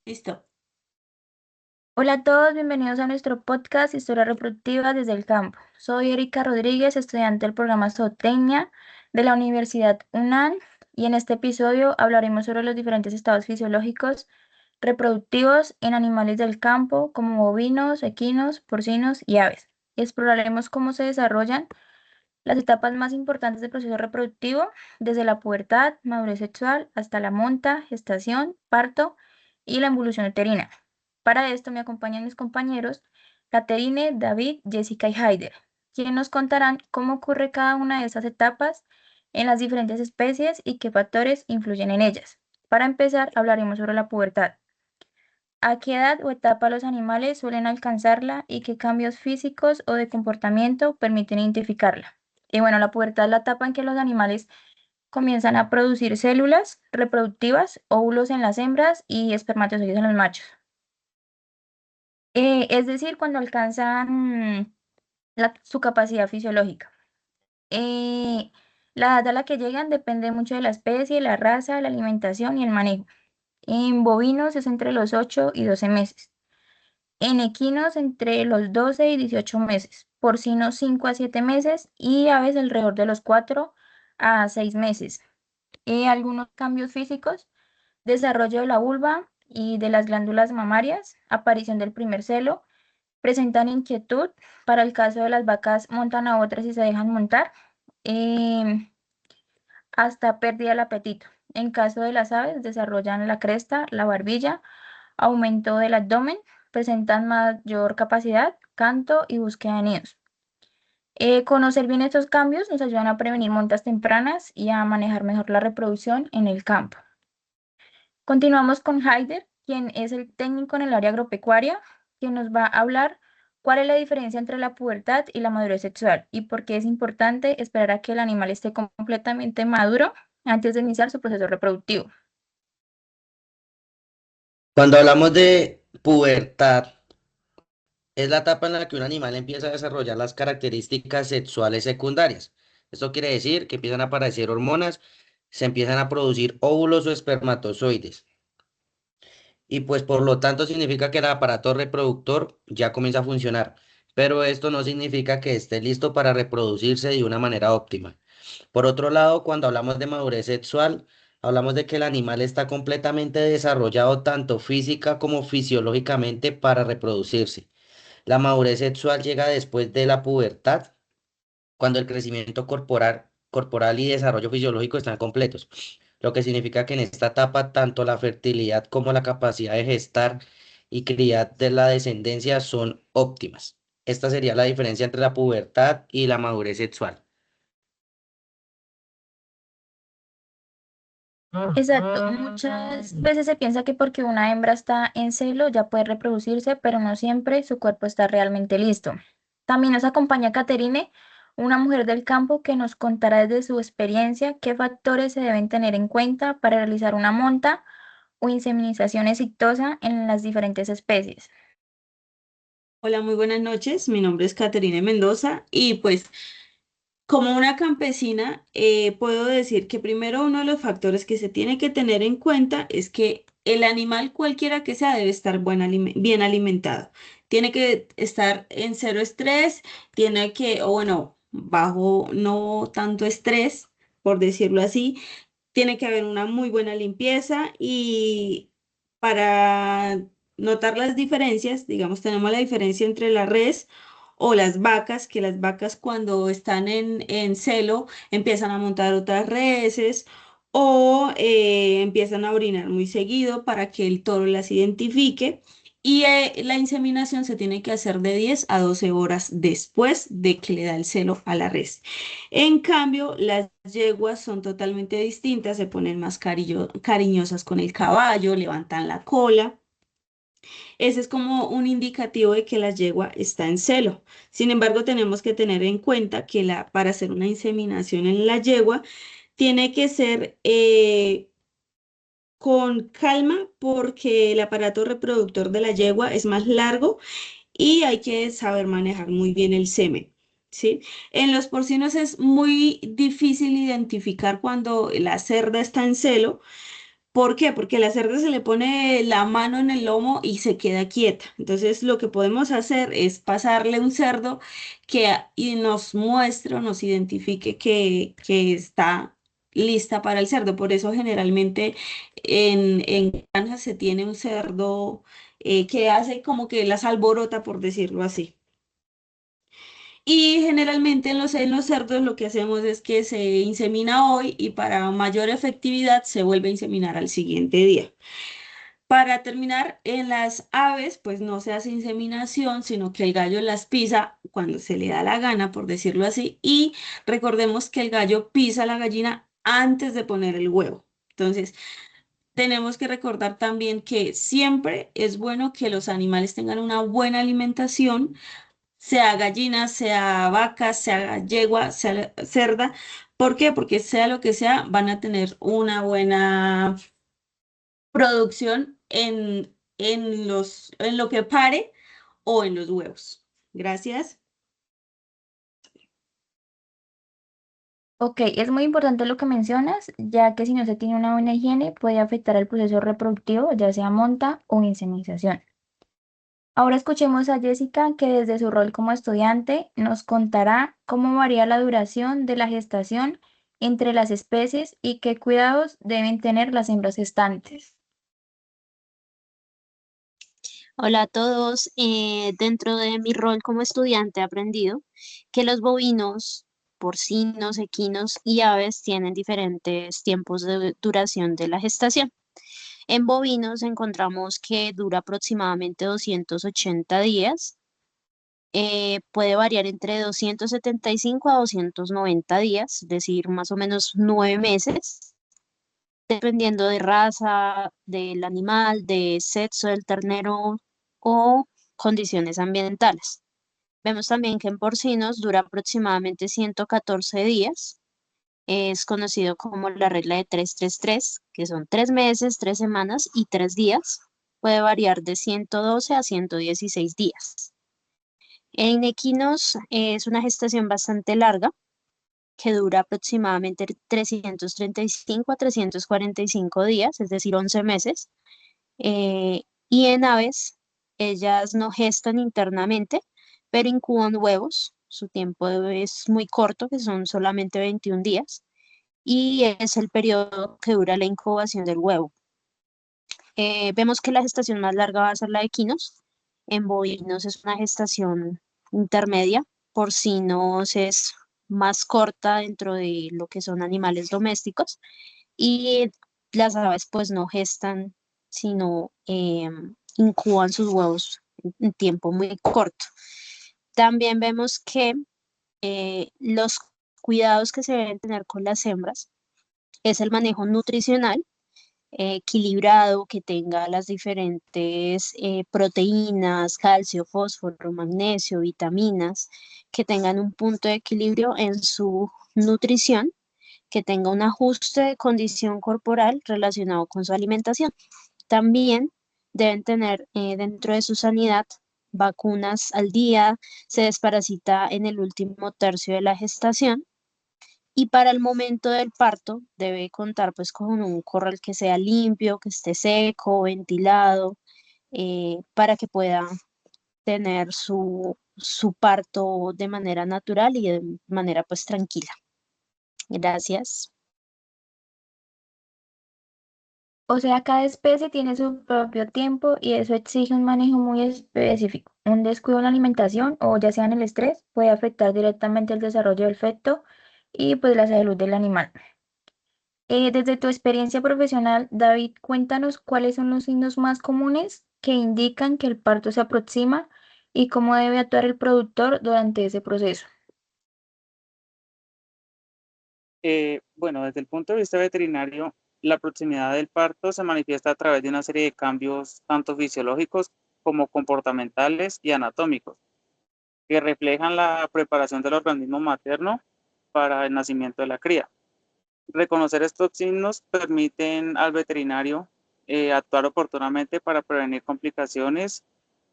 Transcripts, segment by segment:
Listo. Hola a todos, bienvenidos a nuestro podcast Historia Reproductiva desde el Campo. Soy Erika Rodríguez, estudiante del programa Zootecnia de la Universidad UNAM, y en este episodio hablaremos sobre los diferentes estados fisiológicos reproductivos en animales del campo como bovinos, equinos, porcinos y aves. Exploraremos cómo se desarrollan las etapas más importantes del proceso reproductivo, desde la pubertad, madurez sexual, hasta la monta, gestación, parto y la involución uterina. Para esto me acompañan mis compañeros Caterine, David, Jessica y Haider, quienes nos contarán cómo ocurre cada una de estas etapas en las diferentes especies y qué factores influyen en ellas. Para empezar, hablaremos sobre la pubertad. ¿A qué edad o etapa los animales suelen alcanzarla y qué cambios físicos o de comportamiento permiten identificarla? Y bueno, la pubertad es la etapa en que los animales comienzan a producir células reproductivas, óvulos en las hembras y espermatozoides en los machos. Es decir, cuando alcanzan su capacidad fisiológica. Eh, la edad a la que llegan depende mucho de la especie, la raza, la alimentación y el manejo. En bovinos es entre los 8 y 12 meses. En equinos entre los 12 y 18 meses. Porcinos 5 a 7 meses y aves alrededor de los 4 a 6 meses. Algunos cambios físicos: desarrollo de la vulva y de las glándulas mamarias, aparición del primer celo, presentan inquietud. Para el caso de las vacas, montan a otras y se dejan montar, em, hasta pérdida del apetito. En caso de las aves, desarrollan la cresta, la barbilla, aumento del abdomen, presentan mayor capacidad, canto y búsqueda de nidos. Conocer bien estos cambios nos ayudan a prevenir montas tempranas y a manejar mejor la reproducción en el campo. Continuamos con Haider, quien es el técnico en el área agropecuaria, quien nos va a hablar cuál es la diferencia entre la pubertad y la madurez sexual y por qué es importante esperar a que el animal esté completamente maduro antes de iniciar su proceso reproductivo. Cuando hablamos de pubertad, es la etapa en la que un animal empieza a desarrollar las características sexuales secundarias. Esto quiere decir que empiezan a aparecer hormonas, se empiezan a producir óvulos o espermatozoides. Y pues por lo tanto significa que el aparato reproductor ya comienza a funcionar. Pero esto no significa que esté listo para reproducirse de una manera óptima. Por otro lado, cuando hablamos de madurez sexual, hablamos de que el animal está completamente desarrollado tanto física como fisiológicamente para reproducirse. La madurez sexual llega después de la pubertad, cuando el crecimiento corporal y desarrollo fisiológico están completos, lo que significa que en esta etapa tanto la fertilidad como la capacidad de gestar y criar de la descendencia son óptimas. Esta sería la diferencia entre la pubertad y la madurez sexual. Exacto, muchas veces se piensa que porque una hembra está en celo ya puede reproducirse, pero no siempre su cuerpo está realmente listo. También nos acompaña Caterine, una mujer del campo que nos contará desde su experiencia qué factores se deben tener en cuenta para realizar una monta o inseminización exitosa en las diferentes especies. Hola, muy buenas noches. Mi nombre es Caterine Mendoza y pues como una campesina puedo decir que primero uno de los factores que se tiene que tener en cuenta es que el animal cualquiera que sea debe estar bien alimentado. Tiene que estar en cero estrés, tiene que, o bueno, bajo no tanto estrés, por decirlo así. Tiene que haber una muy buena limpieza y para notar las diferencias, digamos, tenemos la diferencia entre la res o las vacas, que las vacas cuando están en celo empiezan a montar otras reses o empiezan a orinar muy seguido para que el toro las identifique. Y la inseminación se tiene que hacer de 10 a 12 horas después de que le da el celo a la res. En cambio, las yeguas son totalmente distintas, se ponen más cariñosas con el caballo, levantan la cola. Ese es como un indicativo de que la yegua está en celo. Sin embargo, tenemos que tener en cuenta que para hacer una inseminación en la yegua tiene que ser con calma porque el aparato reproductor de la yegua es más largo y hay que saber manejar muy bien el semen, ¿sí? En los porcinos es muy difícil identificar cuando la cerda está en celo ¿Por qué? Porque la cerda se le pone la mano en el lomo y se queda quieta. Entonces, lo que podemos hacer es pasarle un cerdo y nos muestre o nos identifique que está lista para el cerdo. Por eso, generalmente en granjas se tiene un cerdo que hace como que las alborota, por decirlo así. Y generalmente en los cerdos lo que hacemos es que se insemina hoy y para mayor efectividad se vuelve a inseminar al siguiente día. Para terminar, en las aves, pues no se hace inseminación, sino que el gallo las pisa cuando se le da la gana, por decirlo así, y recordemos que el gallo pisa a la gallina antes de poner el huevo. Entonces, tenemos que recordar también que siempre es bueno que los animales tengan una buena alimentación, sea gallina, sea vaca, sea yegua, sea cerda. ¿Por qué? Porque sea lo que sea, van a tener una buena producción en lo que pare o en los huevos. Gracias. Ok, es muy importante lo que mencionas, ya que si no se tiene una buena higiene puede afectar el proceso reproductivo, ya sea monta o insemización. Ahora escuchemos a Jessica, que desde su rol como estudiante nos contará cómo varía la duración de la gestación entre las especies y qué cuidados deben tener las hembras gestantes. Hola a todos. Dentro de mi rol como estudiante he aprendido que los bovinos, porcinos, equinos y aves tienen diferentes tiempos de duración de la gestación. En bovinos encontramos que dura aproximadamente 280 días. Puede variar entre 275 a 290 días, es decir, más o menos 9 meses, dependiendo de raza, del animal, de sexo del ternero o condiciones ambientales. Vemos también que en porcinos dura aproximadamente 114 días. Es conocido como la regla de 3-3-3, que son 3 meses, 3 semanas y 3 días. Puede variar de 112 a 116 días. En equinos es una gestación bastante larga, que dura aproximadamente 335 a 345 días, es decir, 11 meses. Y en aves, ellas no gestan internamente, pero incuban huevos. Su tiempo es muy corto, que son solamente 21 días, y es el periodo que dura la incubación del huevo. Vemos que la gestación más larga va a ser la de equinos. En bovinos es una gestación intermedia. Porcinos es más corta dentro de lo que son animales domésticos. Y las aves pues no gestan, sino incuban sus huevos en tiempo muy corto. También vemos que los cuidados que se deben tener con las hembras es el manejo nutricional equilibrado, que tenga las diferentes proteínas, calcio, fósforo, magnesio, vitaminas, que tengan un punto de equilibrio en su nutrición, que tenga un ajuste de condición corporal relacionado con su alimentación. También deben tener dentro de su sanidad vacunas al día, se desparasita en el último tercio de la gestación y para el momento del parto debe contar pues con un corral que sea limpio, que esté seco, ventilado, para que pueda tener su parto de manera natural y de manera pues tranquila. Gracias. O sea, cada especie tiene su propio tiempo y eso exige un manejo muy específico. Un descuido en la alimentación o ya sea en el estrés puede afectar directamente el desarrollo del feto y pues la salud del animal. Desde tu experiencia profesional, David, cuéntanos cuáles son los signos más comunes que indican que el parto se aproxima y cómo debe actuar el productor durante ese proceso. Bueno, desde el punto de vista veterinario, la proximidad del parto se manifiesta a través de una serie de cambios tanto fisiológicos como comportamentales y anatómicos, que reflejan la preparación del organismo materno para el nacimiento de la cría. Reconocer estos signos permiten al veterinario actuar oportunamente para prevenir complicaciones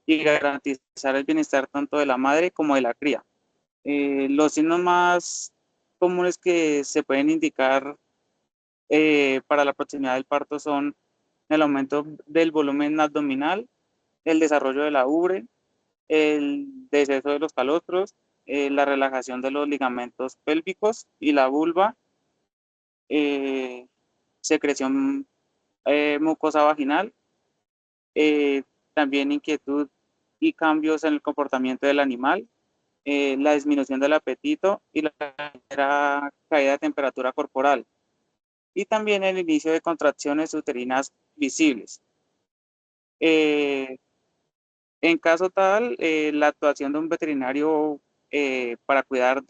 y garantizar el bienestar tanto de la madre como de la cría. Los signos más comunes que se pueden indicar para la proximidad del parto son el aumento del volumen abdominal, el desarrollo de la ubre, el deceso de los calostros, la relajación de los ligamentos pélvicos y la vulva, secreción mucosa vaginal, también inquietud y cambios en el comportamiento del animal, la disminución del apetito y la caída de temperatura corporal, y también el inicio de contracciones uterinas visibles. En caso tal, la actuación de un veterinario para cuidar,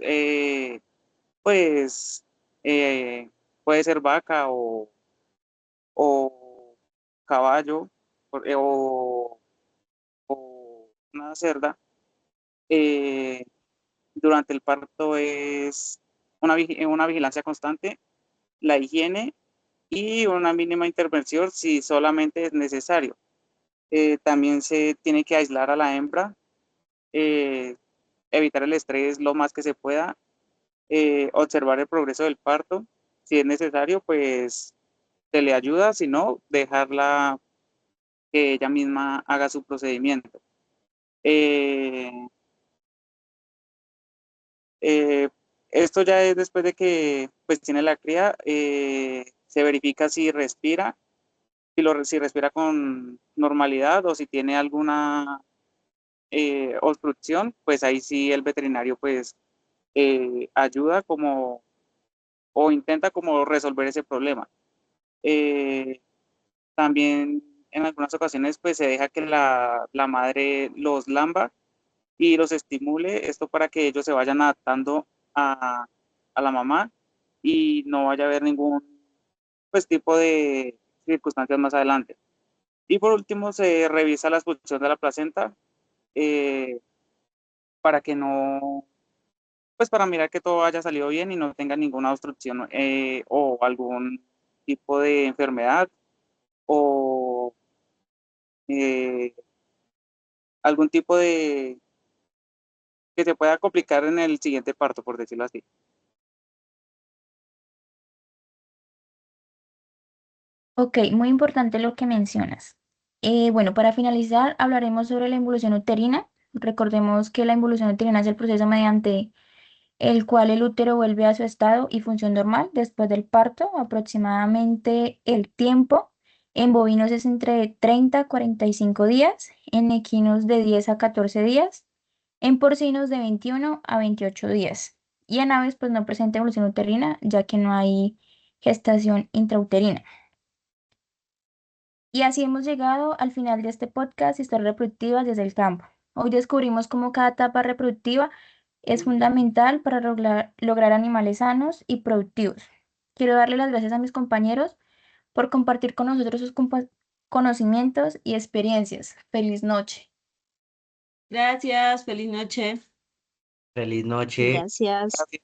pues, puede ser vaca o caballo o una cerda, eh, durante el parto es una vigilancia constante, la higiene y una mínima intervención si solamente es necesario. También se tiene que aislar a la hembra, evitar el estrés lo más que se pueda, observar el progreso del parto. Si es necesario, pues se le ayuda, si no, dejarla que ella misma haga su procedimiento. Eh, eh, Esto ya es después de que pues tiene la cría, se verifica si respira, si respira con normalidad o si tiene alguna obstrucción, pues ahí sí el veterinario pues ayuda como o intenta como resolver ese problema. También en algunas ocasiones pues se deja que la madre los lamba y los estimule, esto para que ellos se vayan adaptando a la mamá y no vaya a haber ningún pues tipo de circunstancias más adelante. Y por último se revisa la expulsión de la placenta, eh, para que no, pues para mirar que todo haya salido bien y no tenga ninguna obstrucción o algún tipo de enfermedad o eh, algún tipo de que se pueda complicar en el siguiente parto, por decirlo así. Ok, muy importante lo que mencionas. Bueno, para finalizar, hablaremos sobre la involución uterina. Recordemos que la involución uterina es el proceso mediante el cual el útero vuelve a su estado y función normal después del parto. Aproximadamente el tiempo en bovinos es entre 30 a 45 días, en equinos de 10 a 14 días, en porcinos de 21 a 28 días. Y en aves pues no presenta evolución uterina, ya que no hay gestación intrauterina. Y así hemos llegado al final de este podcast Historias reproductivas desde el campo. Hoy descubrimos cómo cada etapa reproductiva es fundamental para lograr animales sanos y productivos. Quiero darle las gracias a mis compañeros por compartir con nosotros sus conocimientos y experiencias. Feliz noche. Gracias, feliz noche. Feliz noche. Gracias. Gracias.